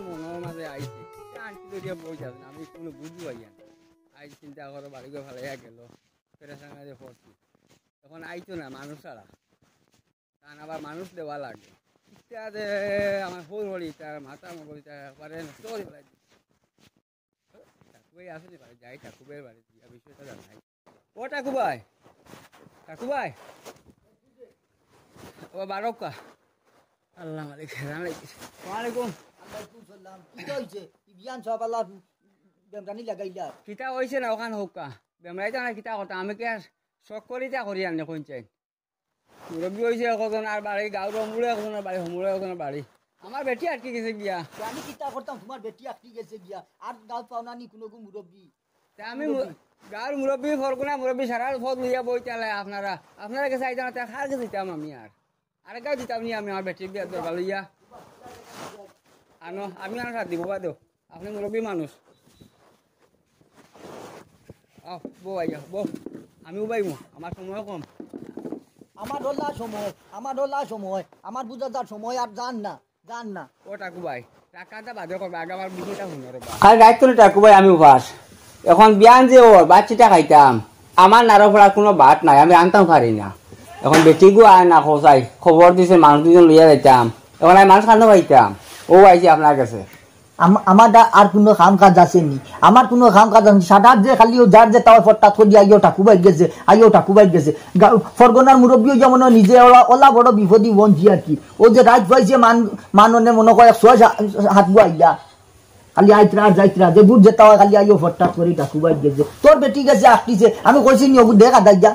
মনের মাঝে আইছে আনছি তো দিয়ে বই যাবে আমি কোনো বুঝবো আইয়া আই চিন্তা করো বাড়ি গিয়ে ভালো গেল ফেরার পড়ছি তখন আইতো না মানুষ ছাড়া কারণ আবার মানুষ দেওয়া লাগে ইত্যাদি আমার হোল হলি তার মাথা মগলি তার একবারে নষ্ট করে ফেলাই ঠাকুবাই আসেনি বাড়ি যাই ঠাকুবাইয়ের বাড়ি দিয়া বিষয়টা জানাই ও ঠাকুবাই ঠাকুবাই ও বারকা আল্লাহ মালিক হেরান লাগিছে ওয়ালাইকুম কিতা হয়েছে না ওখান হোক বেমরাইতে না কিতা কথা আমি কে শখ করিতা করি আনি কোন চাই মুরব্বী হয়েছে কজন আর বাড়ি গাঁর মুড়ে একজনের বাড়ি হুমুড়ে একজনের বাড়ি আমার বেটি আটকে গেছে গিয়া আমি কিতা করতাম তোমার বেটি আটকে গেছে গিয়া আর গাঁত পাও না নি কোনো মুরব্বী আমি গাঁর মুরব্বী ফরকুনা মুরব্বী সারা ফত লইয়া বই চালে আপনারা কাছে আইতাম না খার কাছে দিতাম আমি আর গাঁও দিতাম নি আমি আমার বেটির বিয়া দরকার লইয়া আনো আমি আনো সাথ দিব বাদো আপনি মুরব্বী মানুষ বউ আইয়া বউ আমিও বাইমু আমার সময় কম আমার ডলা সময় আমার বুঝার সময় আর জান না ও টাকুবাই টাকাটা বাদে করবে আগে আমার বিষয়টা শুনে রবা আর দায়িত্ব না টাকুবাই আমি উপাস এখন বিয়ান যে ওর বাচ্চাটা খাইতাম আমার নাড়ো ফোড়ার কোনো বাট নাই আমি আনতাম পারি না এখন বেটিগু আয় না খোঁচাই খবর দিছে মানুষ দুজন লইয়া যাইতাম এখন আমি মানুষ খানো পাইতাম ও আইছে আপনার কাছে আমার আর কোনো কাম কাজ আসেনি আমার কোনো কাম কাজ আসেনি সাদার যে খালি যার যে তাও ফটাত করে আইও ঠাকুবাই গেছে ফরগনার মুরব্বীও যেমন নিজে ওলা বড় বিপদী বঞ্চি আর কি ও যে রাত পাইছে মাননে মনে করে 6 হাত আইয়া খালি আইতরা যাইতরা যে বুঝ যে তাও খালি আইও ফটাত করে ঠাকুবাই গেছে তোর বেটি গেছে আসতিছে আমি কইছি নি ওগু দেখা দাইয়া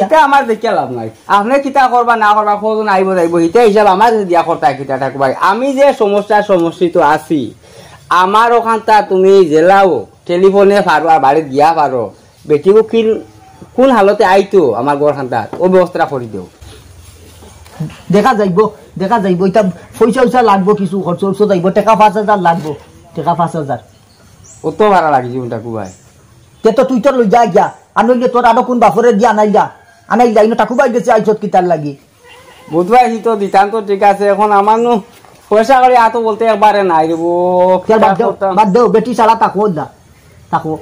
এটা আমার দেখে লাভ নাই আপনি কিতা করবা না করবা কজন আইব যাইব এটা হিসাব আমার দিয়া করতা কিতা থাকবাই আমি যে সমস্যিত আছি আমার ওখানটা তুমি জেলাও টেলিফোনে পারো আর বাড়িতে গিয়া পারো বেটিও কোন হালতে আইতো আমার ঘর খানটা ও ব্যবস্থা করে দিও দেখা যাইব এটা পয়সা লাগবো কিছু খরচ যাইব টাকা 5,000 লাগবো টাকা 5,000 অত ভাড়া লাগিছে ঠাকুবাই তো তুই তোর লই যা গিয়া আনইলে তোর আরো কোন বাফরে দিয়া আনাইলা ইনো ঠাকুবাই গেছে আইছত কিতার লাগি বুধবাই তো দিতাম তো ঠিক আছে এখন আমার নু পয়সা করে আতো বলতে একবারে নাই রে বাদ দেও বেটি ছাড়া তাকো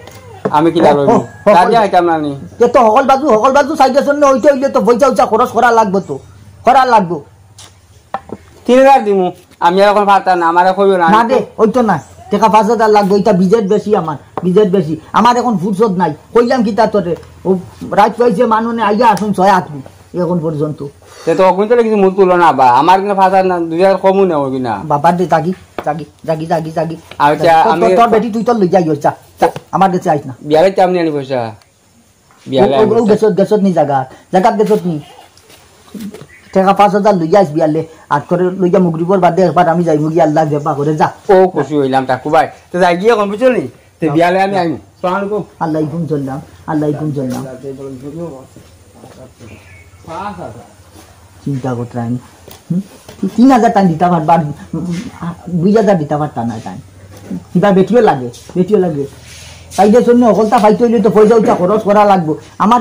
আমি কিতা লইব কাজে আইতাম না নি তো সকল বাজু সাইডে জন্য হইতে হইলে তো পয়সা খরচ করা লাগবে 3000 দিমু আমি এখন পারতাম না আমারে কইও না দে ওই তো না টাকা 5,000 লাগবে এটা বিজেট বেশি আমার এখন ফুরসত নাই কইলাম কিতা তোরে ও রাত পাইছে মানুনে আইয়া আসুন 6 হাত এখন পর্যন্ত তো অগুনতে কিছু মুখ তুলো না বা আমার কিনা 5,000 না 2000 কমু না ওই কিনা বাবা দে জাগি আচ্ছা আমি তোর বেটি তুই তোর লই যাই যা আমার কাছে আইস না বিয়ালে চামনি আনি পয়সা বিয়ালে ও গেছত নি জায়গা গেছত নি টাকা 5,000 লই যাইস বিয়ালে আর করে লই যা মুগরিবর বাদে একবার আমি যাই মুগি আল্লাহ দেবা করে যা ও খুশি হইলাম টাকুবাই তো যাই গিয়ে কোন বুঝলি তে বিয়ালে আমি আইমু আসসালামু আলাইকুম আল্লাহইকুম চললাম চিন্তা করতে আমি 3,000 টাকা দিতে পারবার 2,000 দিতে পারতাম না টাইম কিবা বেটিও লাগে তাইদের জন্য অকলতা পাইতে হইলে তো পয়সা খরচ করা লাগবো আমার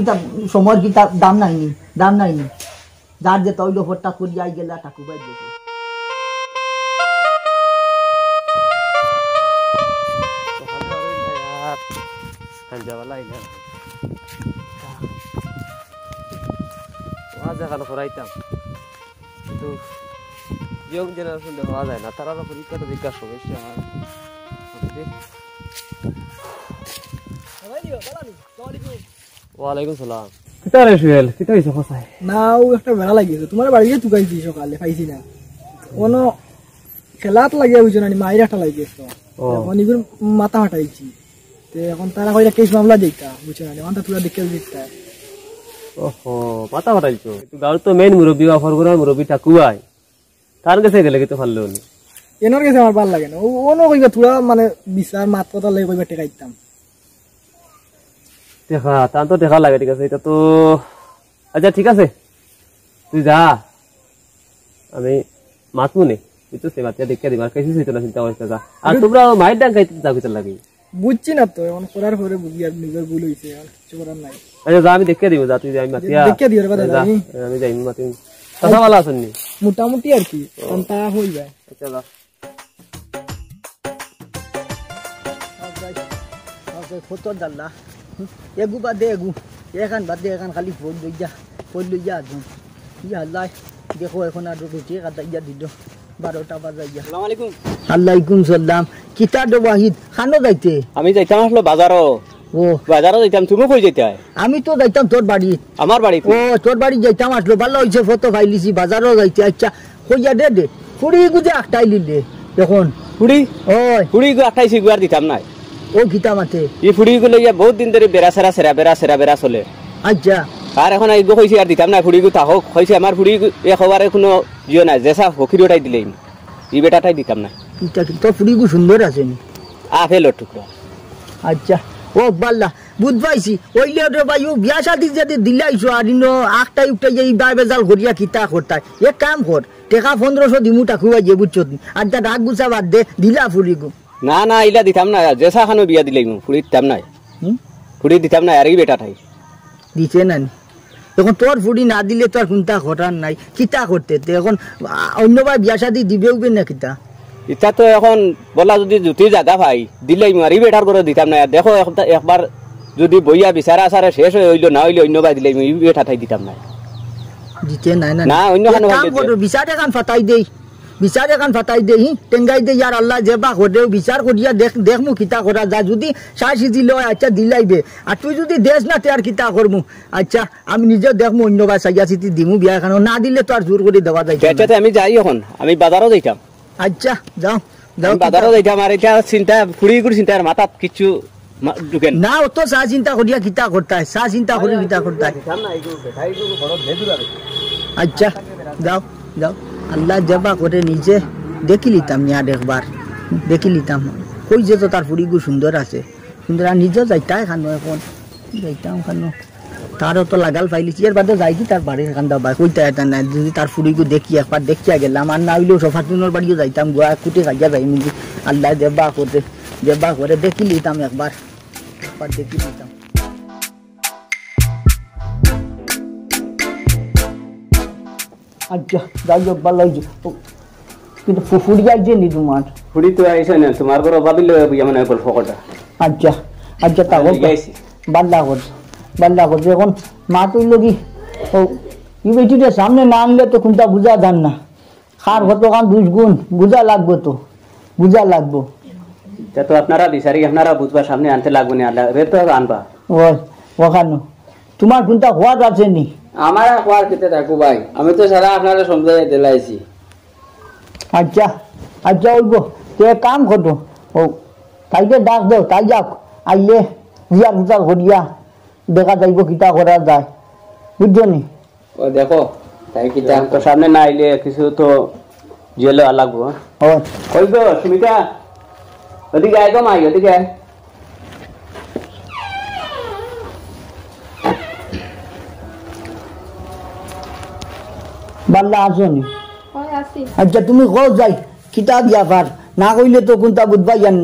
এটা সময়ের কিতা দাম নাইনি যার যে তৈল ফট্টা করিয়া আই গেলা ঠাকুবাই গেছে কিন্তু ইয়ং জেনারেশন হওয়া যায় না তারা পরীক্ষাটা দিকার সমস্যা হয় ওয়ালাইকুম সালাম কিতা রে সুহেল কিতা হইছে খসাই নাও একটা বেড়া লাগিয়েছে তোমার বাড়ি গিয়ে তুকাইছি সকালে পাইছি না কোনো খেলাত লাগিয়ে বুঝছো না মায়ের একটা লাগিয়েছে এখন এগুলো মাথা ফাটাইছি তো এখন তারা কইলা কেস মামলা দিতা বুঝছো না এখন তুলা দেখে দিতা ওহো মাথা ফাটাইছো তুই গাঁর তো মেইন মুরব্বী বা ফরগুনার মুরব্বী ঠাকুয়াই তার কাছে গেলে কিন্তু ভালো হলো এনর কাছে আমার ভালো লাগে না ওনো কইবা তুলা মানে বিচার মাত কথা লাগে কইবা টেকাইতাম দেখা তার তো দেখা লাগে ঠিক আছে এটা তো আচ্ছা ঠিক আছে তুই যা আমি মাতমু নে তুই তো সেবা দেখে দিবা কেসি হইতো না চিন্তা করিস যা আর তোমরা মাইর ডাং খাইতে যাবি তো লাগে বুঝছি না তো এখন করার পরে বুঝি আর নিজের ভুল হইছে আর কিছু করার নাই আচ্ছা যা আমি দেখে দিব যা তুই যাই মাতিয়া দেখে দিও রে দাদা আমি যাই মাতি কথা ভালো আছেন নি মোটামুটি আর কি কোনটা হই যায় আচ্ছা যা আছে কত জাল্লা এগু বাদে এগু এখান বাদে এখান খালি ফোন লইয়া আসুন ইয়া আল্লাহ দেখো এখন আর রুটি কাটাইয়া দিল 12টা বাজাইয়া আসসালামু আলাইকুম। আলাইকুম সালাম কিতা দো ওয়াহিদ খানো যাইতে আমি যাইতাম আসলো বাজারও ও বাজারও যাইতাম, তুমি কই যাইতে? আমি তো যাইতাম তোর বাড়ি আমার বাড়িতে। ও তোর বাড়ি যাইতাম আসলো ভালো হয়েছে ফটো ফাইলিছি বাজারও যাইতে আচ্ছা কইয়া দে ফুড়ি গুজে আটটাই লিলে এখন ফুড়ি ওই ফুড়ি গু 28 গু আর দিতাম নাই। ও গীতা মাতে এই ফুড়ি গুলো ইয়া বহুত দিন ধরে বেড়া সেরা চলে। আচ্ছা আর এখন এই গো কইছি আর দিতাম না, ফুড়ি গু তাহক কইছে আমার ফুড়ি একেবারে কোনো জিও নাই, যেসা ফকির ওটাই দিলেই এই বেটাটাই দিতাম না। কিতা তোর ফুড়ি গু সুন্দর আছে নি আপেলের টুকরা। আচ্ছা ও বাল্লা বুঝ পাইছি ওইলে রে ভাই ও বিয়া শাদি যদি দিলাইছো আর ইনো আটটাই উঠতে যাই বাই বেজাল করিয়া কিতা করতাই এক কাম কর টাকা 1500 দিমু টাকুয়া যে বুঝছো আর যা রাগ গুছা বাদ দে দিলা ফুড়ি গু না না ইলা দিতাম না, যেসা খানো বিয়া দিলেই ফুড়ি দিতাম নাই, ফুড়ি দিতাম না। আর এই বেটাটাই দিছে না এখন তোর ফুড়ি না দিলে তো আর কোনটা ঘটার নাই কিতা করতে এখন অন্য ভাই বিয়া শাদি দিবেও না কিতা ইটা তো এখন বলা যদি জুতি জায়গা ভাই দিলেই মারি বেটার করে দিতাম না। দেখো একবার যদি বইয়া বিচারা আসারে শেষ হইলো না হইলে অন্য ভাই দিলেই বেটা ঠাই দিতাম না। দিতে নাই না অন্য খানো কাম করো বিচার এখান ফাটাই দেই টেঙ্গাই দে ইয়ার আল্লাহ যেবা করে বিচার করিয়া দেখমু কিতা করা যায় যদি সাহসি দিল আচ্ছা দিলাইবে আর তুই যদি দেশ না তে আর কিতা করমু আচ্ছা আমি নিজে দেখমু অন্য ভাই সাইয়া সিটি দিমু বিয়া খানো না দিলে তো আর জোর করে দেওয়া যায় পেটাতে আমি যাই এখন আমি বাজারও যাইতাম। আচ্ছা যাও আমি বাজারও যাইতাম আর এটা চিন্তা ফুড়ি করে চিন্তা আর মাথাত কিছু ঢুকেন না অত চা চিন্তা করিয়া কিতা করতাই চা চিন্তা করি কিতা করতাই আচ্ছা যাও আল্লাহ জবা করে নিজে দেখি লিতাম নিয়ার একবার দেখি লিতাম কই যে তো তার ফুড়িগু সুন্দর আছে সুন্দর আর নিজেও যাইতাই খানো এখন যাইতাম খানো তারও তো লাগাল পাইলিছি এর বাদে যাই কি তার বাড়ির কান্দা বাই কইতা এটা না যদি তার ফুড়িগু দেখি একবার দেখিয়া গেলাম আর না হইলেও সফাতুনের বাড়িও যাইতাম গোয়া কুটে খাইয়া যাই মুগি আল্লাহ জবা করে দেখি লিতাম একবার দেখি লিতাম আচ্ছা যাই হোক ভালো হয়েছে কিন্তু ফুড়ি আইছে নি তোমার ফুড়ি তো আইসে না তোমার ঘর ভাবিলে মানে ফকটা। আচ্ছা তা বাল্লা করছে এখন মা তুই লগি ও ই বেটিটা সামনে না আনলে তো কোনটা বুঝা যান না খার কতখান 2 গুণ বুঝা লাগবো তা তো আপনারা বিচারি আপনারা বুঝবা সামনে আনতে লাগবে না, রে তো আনবা ওই ওখানে তোমার কোনটা হওয়ার আছে নি? আমার কোয়ার কেটে থাকো ভাই, আমি তো সারা আপনারা সমঝাই দিলাইছি। আচ্ছা ওইব তো এক কাম করো ও তাইকে ডাক দেও তাই যাক আইলে জিয়া বুঝা করিয়া দেখা যাইব কিতা করা যায় বুঝছো নি? ও দেখো তাই কিতা তো সামনে না আইলে কিছু তো জেলে লাগবো। ওই গো সুমিতা ওদিকে আয় গো মাই ওদিকে আয়। বাল্লা আসো নি? আচ্ছা তুমি কও যাই কিতাব ইয়াফার না কইলে তো কোনটা বুঝবাই জান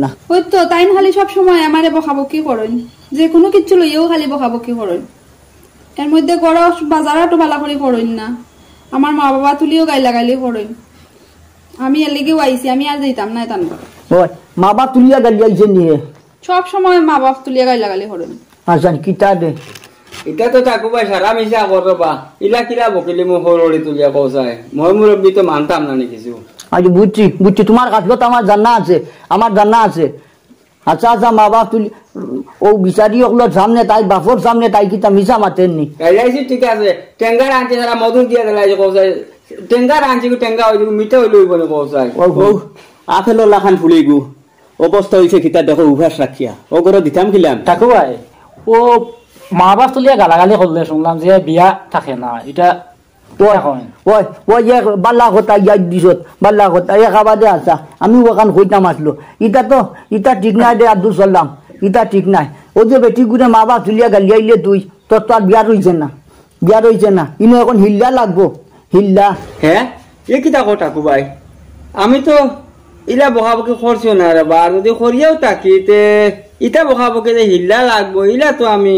না ওই তো তাই খালি সব সময় আমারে বকাবকি করেন, যে কোনো কিছু লইয়াও খালি বকাবকি করেন। এর মধ্যে গড় বাজারও বালা করে করেন না, আমার মা বাবা তুলিও গাইলি করেন। আমি এর লেগেও আইছি, আমি আর যাইতাম না তান করে। ওই মা বাপ তুলিয়া গালি আইছে নিয়ে সব সময় মা বাপ তুলিয়া গাইলি করেন। আচ্ছা কিতা দে এটা তো থাকো ভাই সারা মিশা করবা ইলা কিলা বকিলি মো হরড়ি তুলিয়া পৌঁছায় মই মুরব্বী তো মানতাম না নি কিছু। আচ্ছা বুঝছি তোমার কাছে তো আমার জানা আছে আচ্ছা মা বাপ তুলি ও বিচারি ওগুলোর সামনে তাই বাপর সামনে তাই কিতা মিশা মাতেননি গাইলাইছি ঠিক আছে টেঙ্গার আনছি সারা মধুর দিয়া দিলাই যে পৌঁছায় টেঙ্গার আনছি টেঙ্গা হইল মিঠা হইল হইব না পৌঁছায় ও আপেলো লাখান ফুলি গু অবস্থা হইছে কিতা দেখো উভাস রাখিয়া ও করে দিতাম কিলাম থাকো ভাই ও মা বাপ তুলিয়া গালাগালি করলে শুনলাম যে বিয়া থাকে না এটা বাল্লা কথা ইয়াদ দিছত বাল্লা কথা এক আবাদে আসা আমি ওখান কইতাম আসলো ইটা ঠিক নাই দে আব্দুল সাল্লাম ইটা ঠিক নাই ও যে বেটি গুড়ে মা বাপ তুলিয়া গালিয়াইলে তুই তোর তো আর বিয়া রইছে না ইনো এখন হিল্লা লাগবো হিল্লা হ্যাঁ এ কিতা কথা কো ভাই আমি তো ইলা বকাবকি করছিও না রে বা যদি করিয়াও থাকি তে ইটা বকাবকি যে হিল্লা লাগবো ইলা তো আমি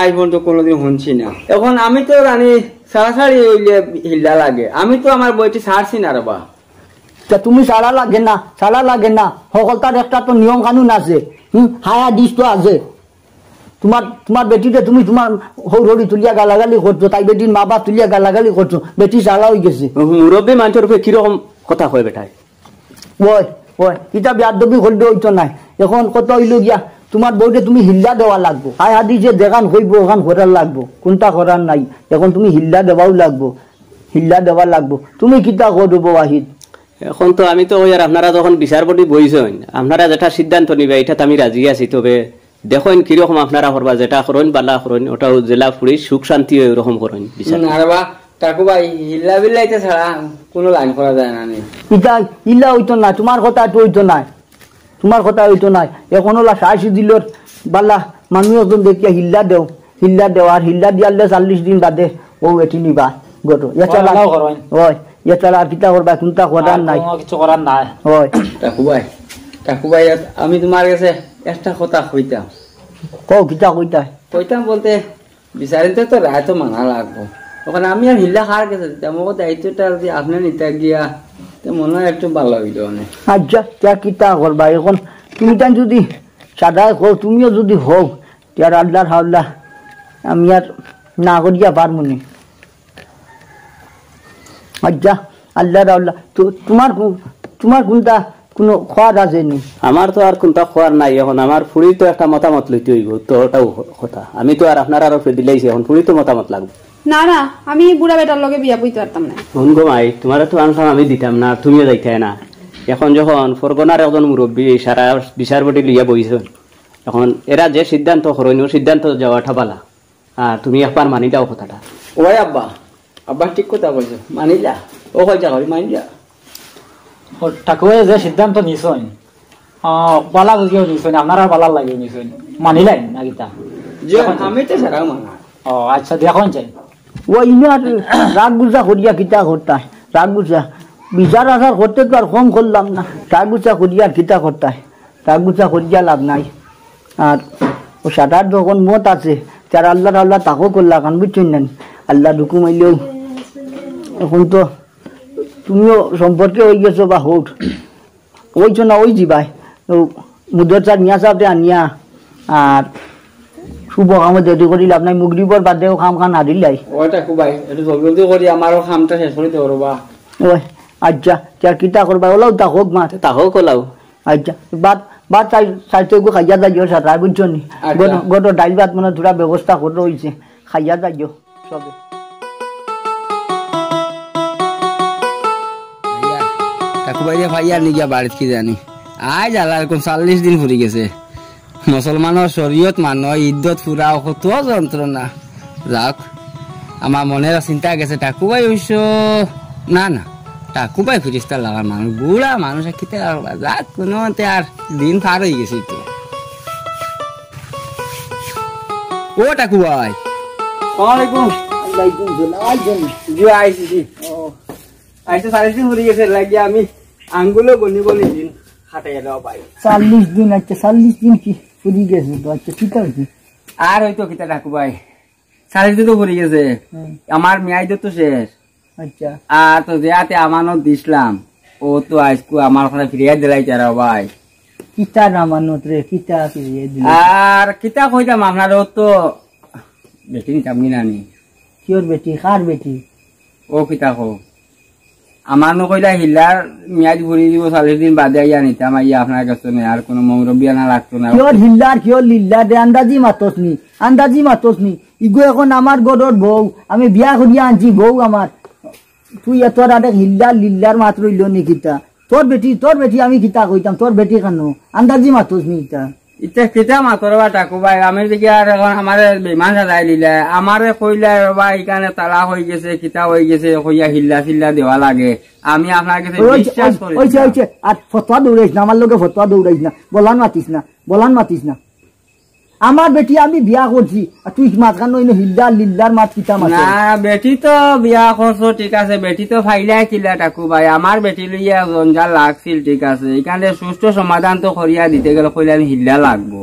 আই পর্যন্ত কোনোদিন শুনছি না। এখন আমি তো রানি সারাসারি হইলে হিল্লা লাগে, আমি তো আমার বইটি ছাড়ছি না রে বা। তুমি সারা লাগে না সকলটার একটা তো নিয়ম কানুন আছে হায়া দিস তো আছে তোমার বেটিতে তুমি তোমার হৌরড়ি তুলিয়া গালাগালি করছো, তাই বেটির মা বাপ তুলিয়া গালাগালি করছো, বেটি চালা হয়ে গেছে। মুরব্বী মানুষের উপরে কিরকম কথা কয় বেটায়? ওই ওই এটা বিয়াদবি করলে হইতো নাই। এখন কত হইল গিয়া তোমার বউকে তুমি হিল্লা দেওয়া লাগবো, হাই হাদি যে দেখান হইব ওখান করার লাগবো, কোনটা করার নাই। এখন তুমি হিল্লা দেওয়াও লাগবো, হিল্লা দেওয়া লাগবো। তুমি কিতা করবো ওয়াহিদ? এখন তো আমি তো ওই আর আপনারা যখন বিচারপতি বইছেন, আপনারা যেটা সিদ্ধান্ত নিবে এটা আমি রাজি আছি। তবে দেখেন কিরকম আপনারা করবা, যেটা করেন বালা করেন, ওটা জেলা পুলিশ সুখ শান্তি ওইরকম করেন বিচার। আরে বা টাকু ভাই হিল্লা বিল্লাইতে ছাড়া কোনো লাইন করা যায় না। ইটা হিল্লা হইতো না, তোমার কথা তো হইতো নাই, তোমার কথা হইতো নাই। এখন ওলা সাহসী দিল বালা মানুষ একজন দেখিয়া হিল্লা দেও, হিল্লা দেও, আর হিল্লা দিয়ালে 40 দিন বাদে ও এটি নিবা গটো। ওই এছাড়া আর কিতা করবা, কোনটা করার নাই, কিছু করার নাই। ওই টাকু ভাই আমি তোমার কাছে একটা কথা কইতাম। কও কিতা কইতাম বলতে বিচারিতে তো রায় তো মানা লাগবো। ওখানে আমি আর হিল্লা খাওয়ার কাছে দিতাম, ও দায়িত্বটা যদি আপনার নিতে গিয়া তো মনে হয় একটু ভালো হইল অনেক। আচ্ছা তা কিতা করবা এখন? তুমি তাই যদি সাদা হও, তুমিও যদি হোক তার আল্লাহর হাওলা আমি আর না করিয়া পারবো নি। আচ্ছা আল্লাহর হাওলা তো তোমার কোনটা কোনো খোয়ার আছে নি? আমার তো আর কোনটা খোয়ার নাই। এখন আমার ফুড়ি তো একটা মতামত লইতে হইব, তো ওটাও কথা। আমি তো আর আপনার আরো দিলাইছি, এখন ফুড়ি তো মতামত লাগবে। না না, আমি বুড়া বেটার লগে বিয়া বইতে পারতাম না। শুন গো মাই, তোমার তো আনসার আমি দিতাম না, তুমিও যাইতে না। এখন যখন ফরগনার একজন মুরব্বী সারা বিচারপতি লইয়া বইছেন, এখন এরা যে সিদ্ধান্ত করেন ও সিদ্ধান্ত যাওয়াটা বালা। তুমি একবার মানি দাও কথাটা। ওই আব্বা আব্বা ঠিক কথা বলছো, মানিলা ও কয়টা করি মানিলা। ঠাকুরে যে সিদ্ধান্ত নিছেন বালা বুঝিও নিছেন, আপনারা বালার লাগিও নিছেন, মানিলেন না কিতা? আমি তো সারা মানা। ও আচ্ছা দেখুন চাই ওই ইনার রাগ গুজা করিয়া কিতা করতাই, রাগ গুজা বিচার আচার করতে তো আর কম করলাম না, রাগ গুজা করিয়া কিতা করতাই, রাগ গুজা করিয়া লাভ নাই। আর ও সাটার যখন মত আছে তার আল্লাহ তাকেও করলা কান বুঝছেন না, আল্লাহ ঢুকু মাইলেও এখন তো তুমিও সম্পর্কে হয়ে গেছো বা হোক ওইছো না ওই যাবাই মুদর চা নিয়া চাপতে আনিয়া আর শুভ কামত রেডি করি লাভ নাই, মুগরিবর বাদেও খাম খান আদিলাই। ওইটা খুবাই একটু জলদি করি আমারও খামটা শেষ করে দেবো রবা। ওই আচ্ছা তার কিতা করবা ওলাও তা হোক মা তাহও কলাও। আচ্ছা বাদ চাইতে খাইয়া যাইও সারা বুঝছো নি, গোটো ডাইল ভাত মানে থোড়া ব্যবস্থা করে রয়েছে, খাইয়া যাইও সবে। কাকুবাইয়া ভাইয়ার নিগিয়া বাড়িত কি জানি আজ আল্লাহ এরকম 40 দিন ফুরি গেছে। মুসলমানের শরীয়ত মানো ইদ্যত ফুরা কত যন্ত্রণা। যাক আমার মনের চিন্তা গেছে টাকুবাই অবশ্য না টাকুবাই ফিরিস্তার লাগার মানুষ, বুড়া মানুষ খেতে যাক কোনো আর দিন পার হয়ে গেছে। তো ও টাকুবাই আইসে 40 দিন ফুরি গেছে লাগিয়ে আমি আঙ্গুলো বনি দিন হাঁটাই দেওয়া পাই। 40 দিন আচ্ছা 40 দিন কি ফুরি গেছে তো? আচ্ছা ঠিক আছে আর হয়তো কিতা ডাকু ভাই 40 দিন তো ফুরি গেছে, আমার মেয়াদ তো শেষ। আচ্ছা আর তো যেতে আমানত দিছিলাম ও তো আজকু আমার ওখানে ফিরিয়ে দিলাই তারা ভাই। কিতা নামানত রে কিতা ফিরিয়ে দিল? আর কিতা কইতাম আপনারও তো বেটি নিতাম কিনা নি। কিওর বেটি? কার বেটি? ও কিতা কো আমার নো কইলা হিলার মেয়াদ ঘুরি দিব 40 দিন বাদে আইয়া নিতাম, আইয়া আপনার কাছে আর কোনো মৌরবিয়া না লাগতো না। কিওর হিল্লার কিওর লিল্লা দে আন্দাজি মাতস নি ইগো এখন আমার গডর বউ, আমি বিয়া করিয়া আনছি বউ আমার, তুই এত রাতে হিল্লার লিল্লার মাত্র ইল নি কিতা? তোর বেটি আমি কিতা কইতাম, তোর বেটি কেন আন্দাজি মাতস নি ইতা? ইটা কিতা মাতর বা টাকু ভাই আমি দেখি আর এখন আমার বেমান সাজাই দিলে আমারে কইলা বা এখানে তালা হয়ে গেছে কিতা হয়ে গেছে কইয়া হিল্লা দেওয়া লাগে। আমি আপনার কাছে বিশ্বাস করি আর ফতোয়া দৌড়াইস না, আমার লোকে ফতোয়া দৌড়াইস না, বলান মাতিস না। আমার বেটি আমি বিয়া করছি আর তুই মাঝখান হিল্লার লিল্লার মাত কিতা মাত? না বেটি তো বিয়া করছো ঠিক আছে, বেটি তো ফাইলাই কিলা টাকু ভাই, আমার বেটি লইয়া জঞ্জাল লাগছিল ঠিক আছে, এখানে সুষ্ঠু সমাধান তো করিয়া দিতে গেলে কইলে আমি হিল্লা লাগবো।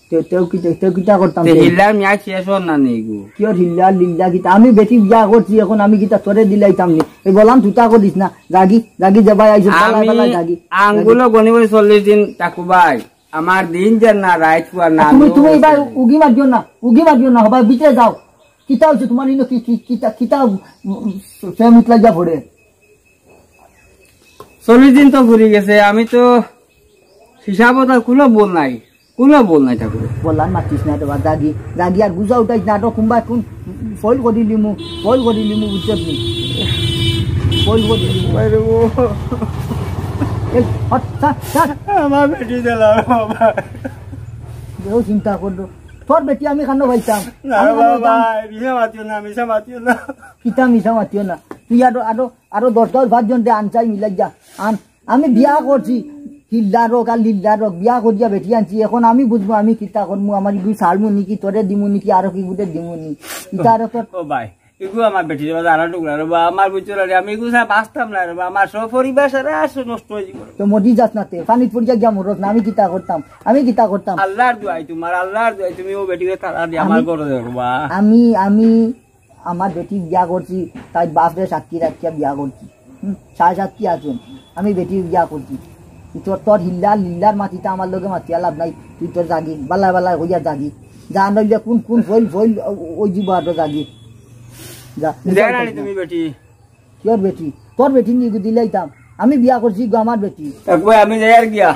তেও কিতা করতাম হিল্লার মিয়া শেষ হন না নেগু কিয় হিল্লা লিল্লা কিতা আমি বেটি বিয়া করছি এখন আমি কিতা তোরে দিলাইতাম নি এই বললাম তুতা করিস না জাগি জাগি যাবাই আইছো পালা পালা জাগি আঙ্গুলো গনি গনি 40 দিন টাকু ভাই আমার দিন যে না রাইট পুয়া না তুমি এবার উগি মারিও না হবা বিতে যাও কিতা হইছে তোমার ইনো কি কিতা কিতা ফেমিট লাগা পড়ে 40 দিন তো ঘুরে গেছে আমি তো হিসাবত কোনো বল নাই ঠাকুর বললাম মাতিস না তোমার জাগি জাগি আর বুঝা উঠাইস না তো কুম্বা কোন ফল করে লিমু বুঝছত নি ফল করে আমার বেটি দিলাম বাবা দেও চিন্তা করলো তোর বেটি আমি খানো পাইতাম না বাবা মিশা মাতিও না কিতা মিশা মাতিও না তুই আরো 10 জন আনচাই মিলাই যা আন আমি বিয়া করছি হিল্লা রোগ আর লিল্লা রোগ বিয়া করিয়া বেটি আনছি এখন আমি বুঝবো আমি কিতা করবো আমার ইগুই ছাড়বো নাকি তোরে দিমু নাকি আরো কি গুটে দিমু নি কিতা আরো তোর ও ভাই এগু আমার বেটি আরো টুকরা রে আমার বুঝলো আমি এগু বাঁচতাম না রে আমার সব পরিবার সারা নষ্ট হয়ে যাব তো মরি যাস না তে পানি পড়িয়া গিয়া মরস না আমি কিতা করতাম আল্লাহর দোয়াই তুমি ও বেটিকে তারা দি আমার করে দেবা আমি আমার বেটি বিয়া করছি তাই বাপরে সাক্ষী রাখিয়া বিয়া করছি সাড়ে সাক্ষী আছেন আমি বেটি বিয়া করছি তোর লিল্লার মাটিটা আমার লগে মাতিয়া লাভ নাই তুই তোর জাগি বালা হইয়া জাগি যা নইলে কোন ফইল ওই জীব আর জাগি যা তুমি বেটি তোর বেটি নিয়ে দিলাইতাম আমি বিয়া করছি গো আমার বেটি আমি যাই আর গিয়া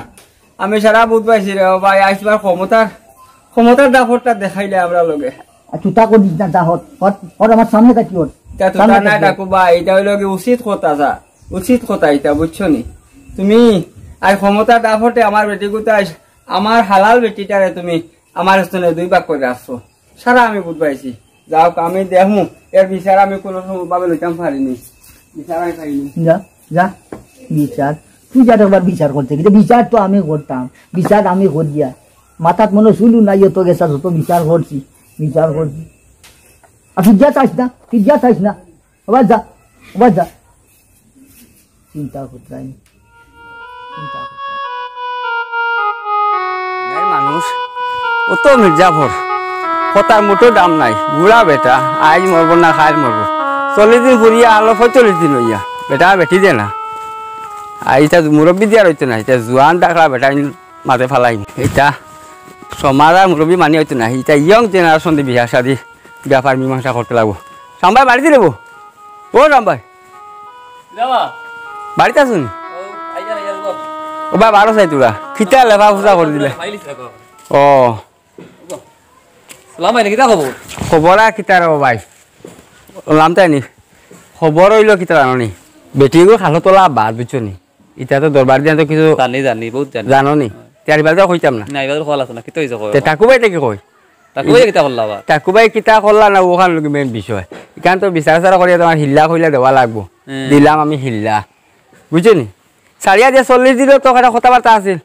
আমি সারা বুধ পাইছি রে ভাই আসবার ক্ষমতার দাফরটা দেখাইলে আমরা লগে তুতা করিস না যা হট আমার সামনে কাটি হট না ডাকু ভাই এটা হইল উচিত কথা এটা বুঝছো নি তুমি আর ক্ষমতার দাফরতে আমার বেটি কোথায় আমার হালাল বেটিটারে তুমি আমার স্তনে 2 ভাগ করে আসছো সারা আমি বুধ পাইছি যাও আমি দেখমু এর বিচার আমি কোনো ভাবে লইতাম পারিনি বিচার আমি পাইনি যা বিচার তুই যা একবার বিচার করতে কিন্তু বিচার তো আমি করতাম বিচার আমি করিয়া মাথাত মনে শুলু নাই তো গেছা যত বিচার করছি আর তুই যা চাইস না আবার যা চিন্তা করতাই মানুষ ও তো মির্জাফর কথার মোটো দাম নাই বুড়া বেটা আজ মরব না খাইল মরব 40 দিন ফুরিয়া আলো 45 দিন হইয়া বেটা বেটি দে না আর এটা মুরব্বী দিয়া রইতো না এটা জোয়ান ডাকলা বেটা মাঝে ফেলাই এটা সমাজ আর মুরব্বী মানি হইতো না এটা ইয়ং জেনারেশন দিয়ে বিয়া শাদি ব্যাপার মীমাংসা করতে লাগবো সাম্বাই বাড়িতে দেবো ও সাম্বাই বাড়িতে আসুন ও ভাই 12 চাই তোরা খিতা লেভা ফুসা করে দিলে ও খবর আর কিতা রে ভাই ওলাম তাই নি খবর হইল কিতা জানো নি বেটিগুলো খালো তোলা বাদ বুঝছো নি এটা তো দরবার দিয়া তো কিছু জানি বহুত জানো নি তার বাদ কইতাম না এবার খোলা আছে না কিতা হইছে কই টাকু ভাই থেকে কই কিতা করলা আবার টাকু ভাই কিতা করলা না ওখান লোক মেন বিষয় এখান তো বিচার করিয়া তোমার হিল্লা কইলা দেওয়া লাগবো দিলাম আমি হিল্লা বুঝছো নি সারিয়া যে 40 দিন তো কথাবার্তা আছিল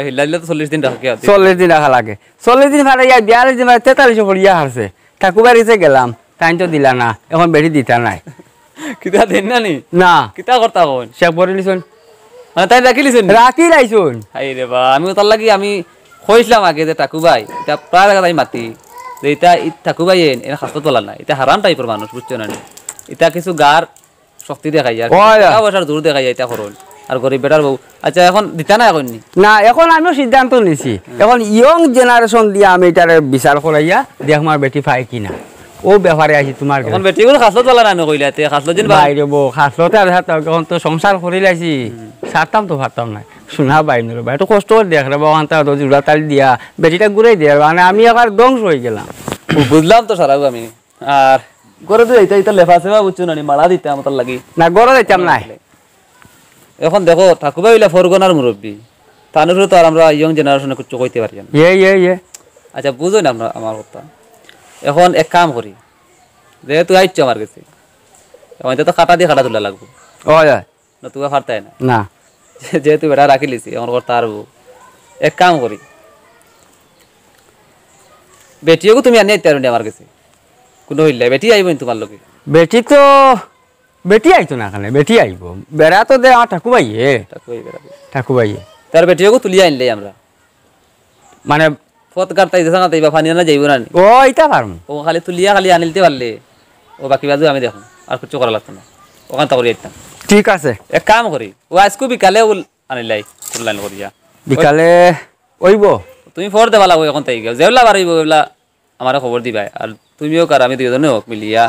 হিল্লা দিলে তো 40 দিন রাখা 40 দিন রাখা লাগে 40 দিন ফাটা 42 দিন 43 পড়িয়া হারছে ঠাকুর বাড়িতে গেলাম তাই তো দিলা না এখন বেটি দিতা নাই কিতা দেন না নি না কিতা করতা কোন শেখ বরিলিছন মানে তাই রাখিলিছেন রাখি রাইছুন হাই রে বা আমি তার লাগি আমি কইছিলাম আগে যে টাকু ভাই এটা প্রায় জায়গা তাই মাতি যে এটা টাকু ভাই এনে খাস্তা তোলা না এটা হারাম টাইপের মানুষ বুঝছো না এটা কিছু গার শক্তি দেখাই আর টাকা পয়সার দূর দেখাই এটা করুন আর গরিব বেটার বউ আচ্ছা এখন দিতা না এখন না এখন আমিও সিদ্ধান্ত নিছি এখন ইয়ং জেনারেশন দিয়া আমি এটার বিচার করাইয়া দেখ আমার বেটি পাই কিনা ও ব্যাপারে আছি তোমার এখন বেটিগুলো খাসলো তোলা না কইলা তে খাসলো দিন বাইরে বউ খাসলোতে আর এখন তো সংসার করে লাইছি সারতাম তো পারতাম না শোনা বাইরে ভাই একটু কষ্ট করে দেখ রে বাবা জোড়া তালি দিয়া বেটিটা ঘুরাই দিয়া মানে আমি আবার ধ্বংস হয়ে গেলাম বুঝলাম তো সারা আমি আর গড়ে তো এটা লেফা সেবা বুঝছো না মালা দিতে আমার লাগি না গড়ে দিতাম না এখন দেখো ঠাকুরবা হইলা ফরগনার মুরব্বী তার তো আর আমরা ইয়ং জেনারেশনে কিছু কইতে পারি না আচ্ছা বুঝো না আমরা আমার কথা এখন এক কাম করি যেহেতু আইছো আমার কাছে এখন তো কাটা দিয়ে কাটা তোলা লাগবো না তুই ফারতাই না যেহেতু বেটা রাখি লিছি এখন করতে পারবো এক কাম করি বেটিও তুমি আনিয়ে দিতে পারো আমার কাছে কোনো হইলে বেটি আইব তোমার লোকে বেটি তো বেটি আইতো না খানে বেটি আইব বেড়া তো দে আমার ঠাকুর ভাইয়ে ঠাকুর ভাইয়ে তার বেটিও তুলিয়া আনলে আমরা মানে ফত গাড়তাই দেছা না তাইবা পানি না যাইব না ও এটা পারমু ও খালি তুলিয়া খালি আনিলতে পারলে ও বাকি বাজু আমি দেখুন আর কিছু করা লাগতো না ওখান তা করি একটা ঠিক আছে এক কাম করি ও আজকু বিকালে আনিলাই তুললাইন করিয়া বিকালে ওইব তুমি ফোর দেবা লাগো এখন তাই যেগুলা বাড়িব এগুলা আমার খবর দিবা আর তুমিও কার আমি দুজনে হোক মিলিয়া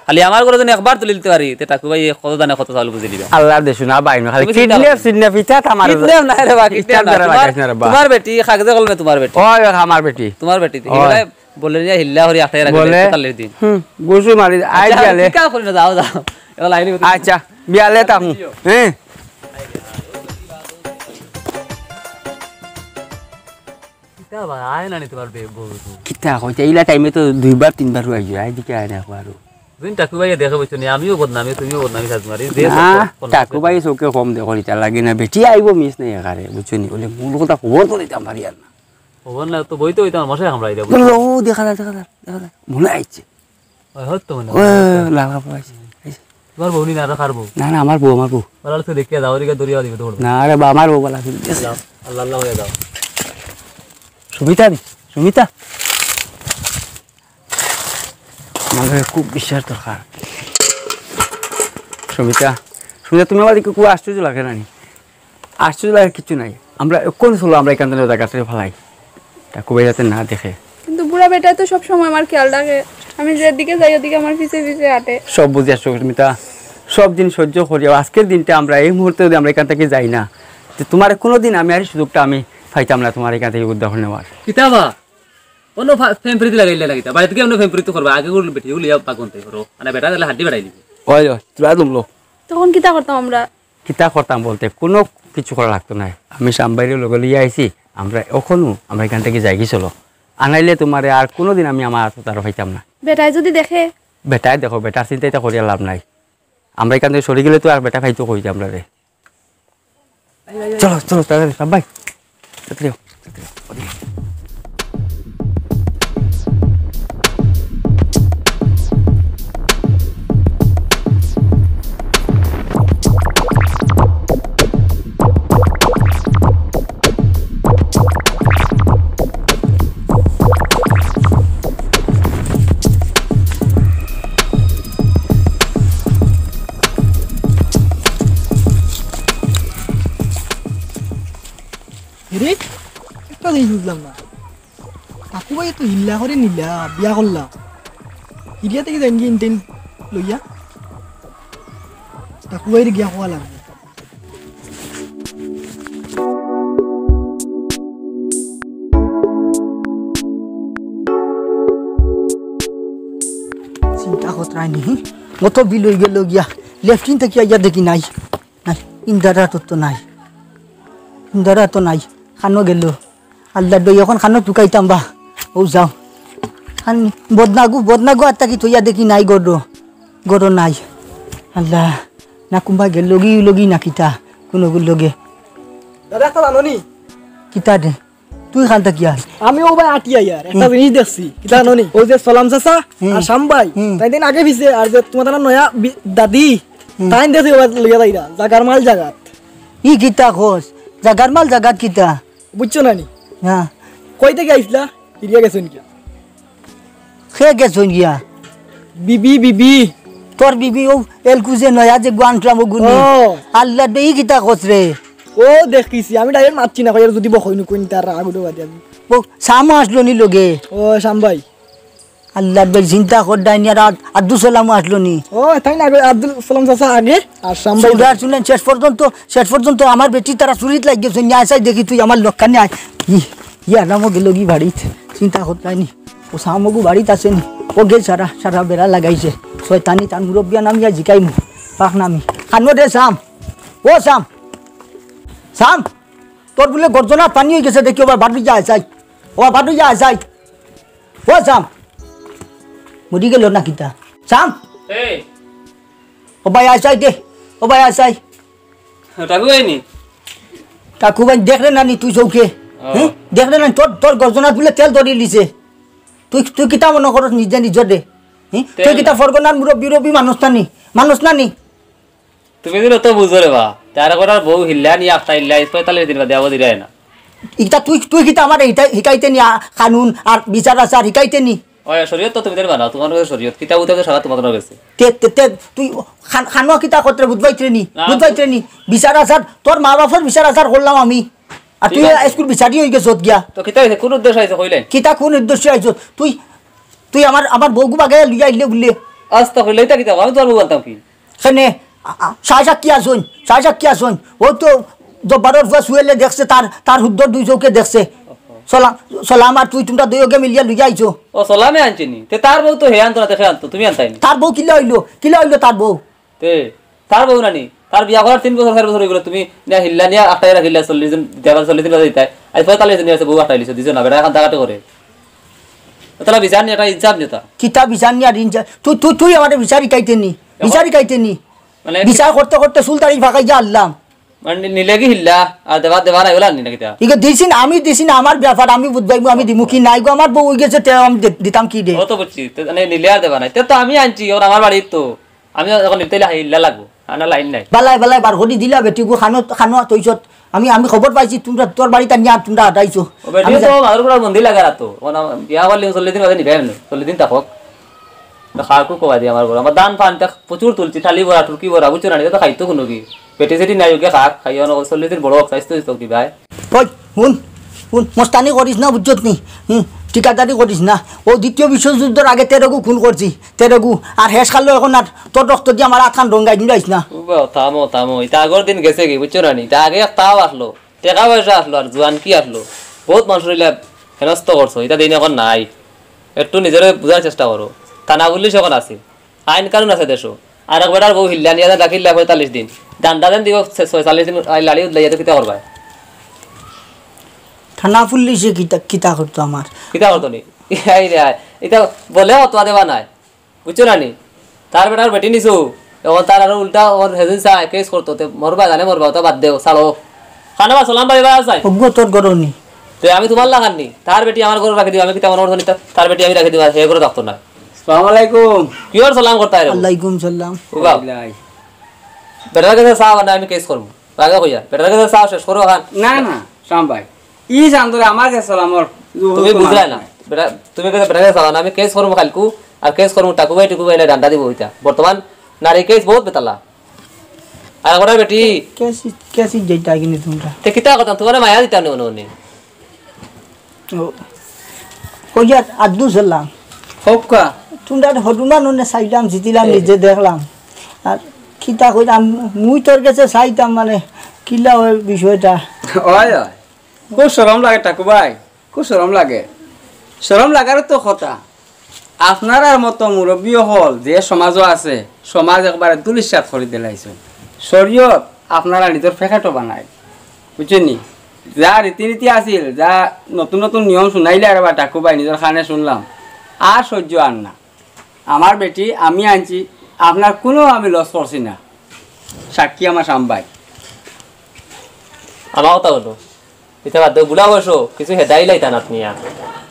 খালি আমার ঘরে যদি একবার তুলিতে পারি তে টাকু ভাই কত দানে কত চাউল বুঝে দিবা আল্লাহ দেশু না বাইন খালি কিডনি পিঠা আমার কিডনি না রে বাকি তোমার বেটি খাগজে কলমে তোমার বেটি ওই আমার বেটি তোমার বেটি এগুলা বলে নিয়া হিল্লা হরি আখাই রাখলে তালের দিন গুসু মারি আই গেলে কি কা করি না যাও যাও এগুলা লাইনে আচ্ছা বিয়ালে তামু হ্যাঁ কিতা ভাই আয় না নিতে পারবে বউ কিতা কইতে এইলা টাইমে তো দুইবার তিনবার আইছো আই দিকে আয় না একবারও দিন টাকু ভাই দেখো বইছো নি আমিও বদনামি তুমিও বদনামি সাজ মারি দে টাকু ভাই চৌকে কম দেখো ইটা লাগে না বেটি আইব মিস নাই একারে বুঝছো নি বলে মূল কথা খবর তো দিতাম পারি আর না খবর না তো বইতে হইতাম মশাই কামড়াই দেব ও দেখা মনে আইছে ওই হতো না ও লাগা পাইছে তোমার বউনি না রাখারবো না না আমার বউ ওরা তো দেখিয়া যাও রিগা দরিয়া দিবে দৌড় না রে বা আমার বউ বলা যাও আল্লাহ আল্লাহ হয়ে যাও সুমিতা আমার খুব বিশ্বাস দরকার সুমিতা তুমি আমার দিকে খুব আশ্চর্য লাগে না আশ্চর্য লাগে কিছু নাই আমরা কোন চলো আমরা এখান থেকে জায়গা থেকে ফেলাই তা খুবই যাতে না দেখে কিন্তু বুড়া বেটা তো সব সময় আমার খেয়াল রাখে আমি যেদিকে যাই ওদিকে আমার পিছে পিছে হাঁটে সব বুঝে আসছো সুমিতা সব দিন সহ্য করি আজকের দিনটা আমরা এই মুহূর্তে যদি আমরা এখান থেকে যাই না যে তোমার কোনোদিন আমি আর সুযোগটা আমি পাইতাম না তোমার এখান থেকে উদ্যাপন নেওয়ার কিতাবা অন্য ফেমপ্রিতি লাগাইলে লাগিতা বাড়িতে কি অন্য ফেমপ্রিতি করবা আগে গুলো বেটি গুলো পাগনতে করো মানে বেটা দিলে হাড্ডি বাড়াই দিবে ওই তোরা তুমলো তখন কিতা করতাম আমরা কিতা করতাম বলতে কোনো কিছু করা লাগতো না আমি সাম্বাইরের লগে লিয়ে আইছি আমরা এখনো আমরা এখান থেকে যাই চলো আনাইলে তোমার আর কোনোদিন আমি আমার তারা পাইতাম না বেটাই যদি দেখে বেটাই দেখো বেটার চিন্তা এটা করিয়া লাভ নাই আমরা এখান থেকে সরে গেলে তো আর বেটা খাইতো কইতাম আমরা রে চলো চলো তাড়াতাড়ি সবাই রে একটা জিনিস বুঝলাম না কাকু ভাই তো হিল্লা করে নিলা বিয়া করলা হিলিয়া থেকে যাই ইনটেন লইয়া কাকু ভাইয়ের গিয়া হওয়া লাগবে চিন্তা কতরাই নি মতো বিল হয়ে গেল গিয়া লেফটিন থেকে আইয়া দেখি নাই নাই ইন্দারা তো নাই ইন্দারা তো নাই খানো গেল আল্লাহ দই এখন খানো টুকাইতাম বা ও যাও খান বদনাগু আর তাকি থইয়া দেখি নাই গড় নাই আল্লাহ না কুম্বা গেল লগি না কিতা কোনো লগে দাদা একটা জানো নি কিতা দে তুই খান থাকি আস আমি ও ভাই আটিয়া ইয়ার একটা জিনিস দেখছি কিতা জানো নি ওই যে সলাম চাচা আর শামবাই তাই দিন আগে ভিজে আর যে তোমার নয়া দাদি তাই দেখছি লইয়া যাইরা জাগার মাল জাগাত ই কিতা খোঁজ জাগার মাল জাগাত কিতা বুঝছো না নি হ্যাঁ কই থেকে আইসলা ইরিয়া গেছো নি খে গেছো গিয়া বিবি তোর বিবি ও এলকুজে নয়া যে গুয়ান্টলাম গুনি আল্লাহ দেই কিতা খোঁজ রে ও দেখিছি আমি ডাইরেক্ট মাতছি না কইর যদি বকইনু কইন তার আগুটো বাদি আমি ও সামো আসলো নি লগে ও শামবাই আল্লাহ বেল চিন্তা কর ডাইনি আর আব্দুল সালামও আসলো নি ও তাই না আব্দুল সালাম চাচা আগে আর শামবাই সুদার শুনলেন শেষ পর্যন্ত আমার বেটি তারা চুরিত লাগ গেছে নিয়ে আসাই দেখি তুই আমার লক্ষানে আয় ইয়া নামও গেল কি বাড়িত চিন্তা কর ডাইনি ও সামগু বাড়িত আছে নি ও গে সারা বেড়া লাগাইছে শয়তানি তার মুরব্বিয়া নামিয়া জিকাইমু পাক নামি খানো দে ও শাম তোর বলে গর্জনা পানি হয়ে গেছে দেখি ওবার বাড়ি যায় চাই ও শাম মরি গেল না কিতা শাম ও ভাই আসাই টাকু আইনি কাকু ভাই দেখলে না নি তুই চৌকে দেখলে না তোর গর্জনা বলে তেল ধরি লিছে তুই কিতা মনে করস নিজে দে তুই কিতা ফরগনার মুরব্বী মানুষ না নি তুমি দিলে তো বুঝো রে বা তার করার বউ হিল্লা নি আফতা হিল্লা 45 দিন বাদে আবো দিরাই না ইটা তুই কিতা আমার এইটা শিকাইতে নি কানুন আর বিচার আচার শিকাইতে নি ওই শরীয়ত তো তুমি বানাও তোমার শরীয়ত কিতাব উতাবে সারা তোমার গেছে তে তুই খানোয়া কিতা করতে বুঝবাইতে নি বিচার আচার তোর মা বাপের বিচার আচার করলাম আমি আর তুই স্কুল বিচারি হয়ে গেছ গিয়া তো কিতা হইছে কোন উদ্দেশ্য আইছে কইলেন কিতা কোন উদ্দেশ্যে আইছ তুই আমার বউগু বাগে লিয়া আইলে বললে আস্তাগফিরুল্লাহ এটা কিতা আমি তোমার বলতাম কি সেনে সাকি আসুন ও তো জব্বারের ফুয়া শুয়েলে দেখছে তার হুদ্দর দুই চৌকে দেখছে সলাম আর তুই তোমরা দুইকে মিলিয়া লইয়া আইছো ও সলামে আনছিনি তে তার বউ তো হে আনতো না দেখে আনতো তুমি আনতাই তার বউ কিলা হইলো তার বউ তে তার বউ নানি তার বিয়া করার 3 বছর 4 বছর হয়ে গেল তুমি না হিল্লা নিয়া আটাই রাখিলা 40 দিন দেবার 40 দিন দিতাই আজ 45 দিন আছে বউ আটাই লিছো দিছো না বেটা কান্তা কাটে করে তাহলে বিচার নিয়ে একটা ইনসাফ নিতা কিতা বিচার নিয়া তুই আমাদের বিচারি কাইতে নি মানে বিচার করতে করতে সুলতানি ফাঁকাই যা আল্লাম মানে নিলে কি হিল্লা আর দেবার নাই বলা নি না কিতা ইকে দিছি না আমার ব্যাপার আমি বুঝবাইবো আমি দিমু কি নাই গো আমার বউ হই গেছে তে আমি দিতাম কি দে ও তো বুঝছি মানে নিলে আর দেবা নাই তে তো আমি আনছি ওর আমার বাড়ি তো আমি যখন নিতে হিল্লা লাগবো আনা লাইন নাই বালাই বার হদি দিলা বেটি গো খানো তইছত আমি খবর পাইছি তোমরা তোর বাড়িতে নিয়া তোমরা আটাইছো ও বেটি তো আমার পুরা মন্দির লাগা রাতো ওনা বিয়া করলে 40 দিন বাদে নিবে না 40 দিন থাকক না খাকু কোয়া দি আমার ঘর আমার দান পান তা প্রচুর তুলছি থালি ভরা টুকি ভরা বুঝছো না তো খাইতো কোনো কি পেটে সেটি নাই ওকে খাক খাইও না 40 দিন বড় সাইজ তো কি ভাই ওই হুন মস্তানি করিস না বুঝছত নি ঠিকাদারি করিস না ও দ্বিতীয় বিশ্বযুদ্ধের আগে তেরগু খুন করছি তেরগু আর হেস খালো এখন আর তোর রক্ত দিয়ে আমার আখান রঙ্গাই দিলাইস না থামো এটা আগর দিন গেছে কি বুঝছো না এটা আগে তাও আসলো টাকা পয়সা আসলো আর জোয়ান কি আসলো বহুত মানুষের হেনস্ত করছো এটা দিন এখন নাই একটু নিজের বোঝার চেষ্টা করো থানা পুলিশ এখন আছে আইন কানুন আছে দেশো আর একবার বউ হিল্লা নিয়ে ডাকিল্লা 45 দিন ডান্ডা দেন দিব 46 দিন লাড়ি উঠলাই তো কিতা করবা থানা পুলিশে কিতা করতো আমার কিতা করতো নি এটা বলে অতয়া দেবা নাই বুঝছো না নি তার বেটার বেটি নিছো এখন তার আর উল্টা ওর হেদিন চাই কেস করতো মরবা জানে মরবা তো বাদ দেও চালো খানাবা সালাম বাড়ি চাই অজ্ঞ তোর গরনি তো আমি তোমার লাগাননি তার বেটি আমার ঘরে রাখি দিব আমি কিতা মনে করতো তার বেটি আমি রাখি দিব হে করে থাকতো না আসসালামু আলাইকুম কি ওর সালাম করতে আইলো আলাইকুম সালাম বেটার কাছে চা বানা আমি কেস করবো রাগা কইয়া বেটার কাছে চা শেষ করো খান না শাম ভাই ই জানতো আমার কাছে সালামর তুমি বুঝলাই না বেটা তুমি কাছে বেটার কাছে চা না আমি কেস করবো খালকু আর কেস করবো টাকু ভাই না ডান্ডা দিব ওইটা বর্তমান নারী কেস বহুত বেতালা আর গোটা বেটি কেসি যেটা কিনে তোমরা তে কিতা কথা তোমার মায়া দিতা নে উনি কইয়া আদু সালাম হোকা তোমরা হনুমান নে চাইলাম জিতিলাম নিজে দেখলাম আর কিতা কইলাম মুই তোর কাছে চাইতাম মানে কিলা ওই বিষয়টা ওই খুব শরম লাগে টাকু ভাই খুব শরম লাগে শরম লাগার তো কথা আপনার মতো মুরব্বী হল যে সমাজও আছে সমাজ একবারে দুলিশাত করে দিলাইছে শরীয়ত আপনারা নিজের ফেকাটো বানায় বুঝছেন যা রীতিনীতি আছিল যা নতুন নতুন নিয়ম শুনাইলে আর বা টাকু ভাই নিজের খানে শুনলাম আর সহ্য আর না আমার বেটি আমি আনছি আপনার কোনো আমি লস করছি না সাক্ষী আমার সাম্বাই আমার কথা হলো এটা বাদ বুড়া বয়স কিছু হেদাই লাইতান আপনি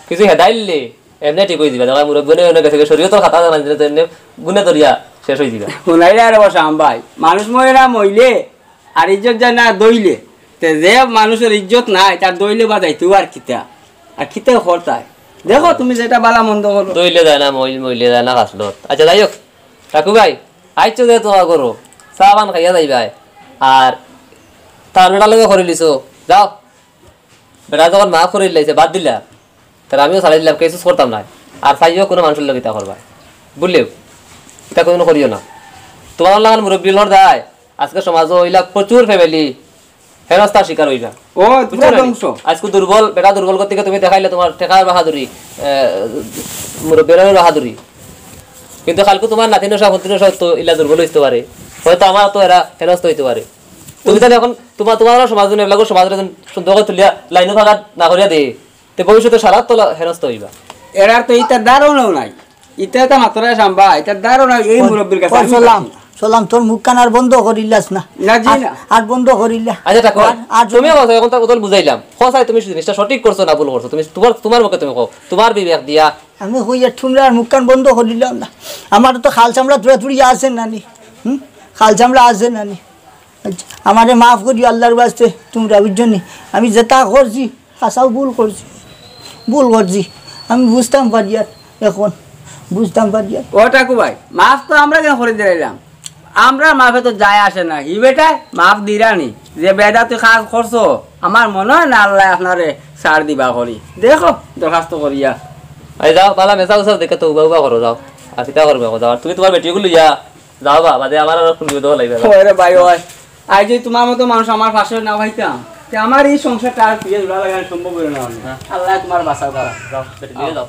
কিছু হেদাইলে এমনি ঠিক হয়ে যাবে মুরব্বী অনেক গেছে শরীয়তের খাতা জানা দিলে গুনে ধরিয়া শেষ হয়ে যাবে শুনাইলে আর বসা ভাই মানুষ মরে না মইলে আর ইজ্জত যায় না দইলে তে যে মানুষের ইজ্জত নাই তার দইলে বাজাইতো আর কিতা আর কিতা করতাই দেখো তুমি যেটা বালা মন্দ করো দইলে যায় না মইলে যায় না কাছলত আচ্ছা যাই হোক কাকু ভাই আইছো যে তোমার করো চা পান খাইয়া যাই ভাই আর তার বেটার লগে করে লিছো যাও বেটা যখন মাফ করে লাইছে বাদ দিলা তাহলে আমিও ছাড়াই দিলাম কিছু করতাম না আর চাইও কোনো মানুষের লগে তা করবা বুঝলেও এটা কোনো করিও না তোমার লাগান মুরব্বী লড় দেয় আজকে সমাজ ওইলা প্রচুর ফ্যামিলি হেনস্তার শিকার হইলা ও পুরো ধ্বংস আজকে দুর্বল বেটা দুর্বল করতে তুমি দেখাইলে তোমার টেকার বাহাদুরি মুরব্বীর বাহাদুরি কিন্তু কালকে তোমার নাতিন সব তো ইলা দুর্বল হইতে পারে হয়তো আমার তো এরা হেনস্ত হইতে পারে তুমি তাহলে এখন তোমার সমাজ এগুলো সমাজের সুন্দর করে তুলিয়া লাইনও থাকা না করিয়া দে তে ভবিষ্যতে সারা তো হেনস্ত হইবা এরার তো ইটার ধারণাও নাই এটা তো মাত্র সাম্বা এটার ধারণা এই মুরব্বীর কাছে চলাম তোর মুখ কান আর বন্ধ করিলাস না আর বন্ধ করিলা আচ্ছা টাকা তুমি এখন তো ওদল বুঝাইলাম খসাই তুমি জিনিসটা সঠিক করছো না ভুল করছো তুমি তোমার মুখে তুমি কও তোমার বিবেক দিয়া আমি কইয়া তোমরা আর মুখ কান বন্ধ করিলাম না আমার তো খাল চামড়া তুড়ি আছে নানি খাল চামড়া আছে নানি আমারে মাফ করি আল্লাহর বাস্তে তোমরা বুঝছনি আমি যেটা করছি খাসাও ভুল করছি আমি বুঝতাম পারি আর এখন বুঝতাম পারি আর ও টাকু ভাই মাফ তো আমরা কেন করে দিলাম আমরা মাফে তো যায় আসে না ই বেটা মাফ দিরানি যে বেদা তুই কাজ করছো আমার মনে হয় না আল্লাহ আপনারে সার দিবা করি দেখো দরখাস্ত করিয়া আই যাও পালা মেসা উসাও দেখে তো উবা করো যাও আর কিতা করবে যাও আর তুমি তোমার বেটিগুলো ইয়া যাও বা বাদে আমার আর কোন বিপদ লাগবে ওরে ভাই ওই আজ যদি তোমার মতো মানুষ আমার পাশে না ভাইতাম তে আমার এই সংসারটা আর ফিরে জোড়া লাগানো সম্ভব হলো না আল্লাহ তোমার বাঁচাও করা যাও বেটি নিয়ে যাও